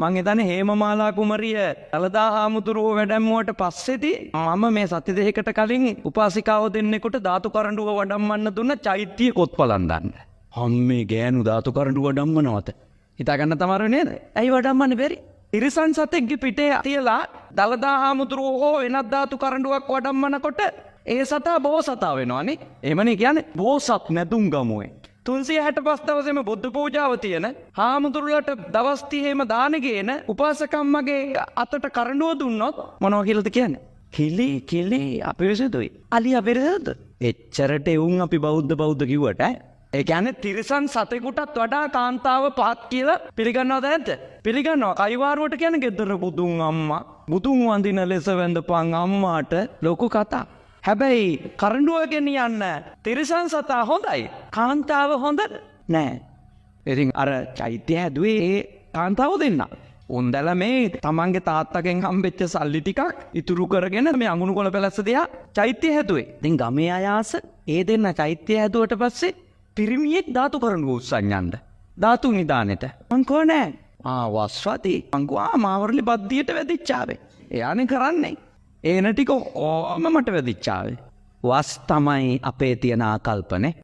මං හිතන්නේ හේමමාලා කුමරිය දළදා හාමුදුරුවෝ වැඩමුවට පස්සේදී මම මේ සති දෙකකට කලින් උපාසිකාව දෙන්නෙකුට ධාතු කරඬුව වඩම්මන්න දුන්න චෛත්‍ය කොත් බලන් දාන්න. අම්මේ ගෑනු ධාතු කරඬුව වඩම්මනවත. හිතා ගන්න තමාරු නේද? ඇයි වඩම්මන්නේ බැරි? තිරිසන් සතෙක්ගේ පිටේ තියලා දළදා හාමුදුරුවෝ හෝ වෙනත් ධාතු කරඬුවක් වඩම්මනකොට ඒ සතා බෝසතා වෙනවනේ. එහෙමනේ කියන්නේ බෝසත් නැතුම් ගමුවේ. 365 දවසේම බුද්ධ පූජාව තියෙන හාමුදුරුවලට දවස් 30ෙම දාන ගේන උපාසකම්මගේ අතට කරඬුව දුන්නොත් මොනවා කියලාද කියන්නේ? කිලි අපිරිසුදුයි. අලි අපිරිසුදුද? එච්චරට එවුන් අපි බෞද්ධ කිව්වට ඒ කියන්නේ තිරිසන් සතෙකුටත් වඩා කාන්තාව පාත් කියලා පිළිගන්නවද නැද්ද? පිළිගන්නවා. කයිවාරුවට කියන්නේ ගෙදර බුදුන් අම්මා බුදුන් වඳින ලෙස වැඳපන් අම්මාට ලොකු කතා. හැබැයි කරඬුව ගෙනියන්න තිරිසන් සතා හොඳයි. කාන්තාව හොඳ නෑ. ඉතින් අර චෛත්‍ය හැදුවේ ඒ කාන්තාව දෙන්න. උන්දල මේ තමන්ගේ තාත්තගෙන් හම්බෙච්ච සල්ලි ටිකක් ඉතුරු කරගෙන මේ අඟුණු කොළ පැලැස්ස දිහා චෛත්‍ය හැදුවේ. ඉතින් ගමේ අයාස ඒ දෙන්න චෛත්‍ය හැදුවට පස්සේ පිරිමියෙක් ධාතු කරඬුව උස්සන් යන්න. ධාතු නිදානෙට. මං කෝ නෑ. වස්වති. මං කෝ මාවර්ලි බද්දියට වැදිච්චාවේ. එයානේ කරන්නේ. ඒන ටික ඕම මට වැදිච්චාවේ. වස් තමයි අපේ තියෙන ආකල්පනේ.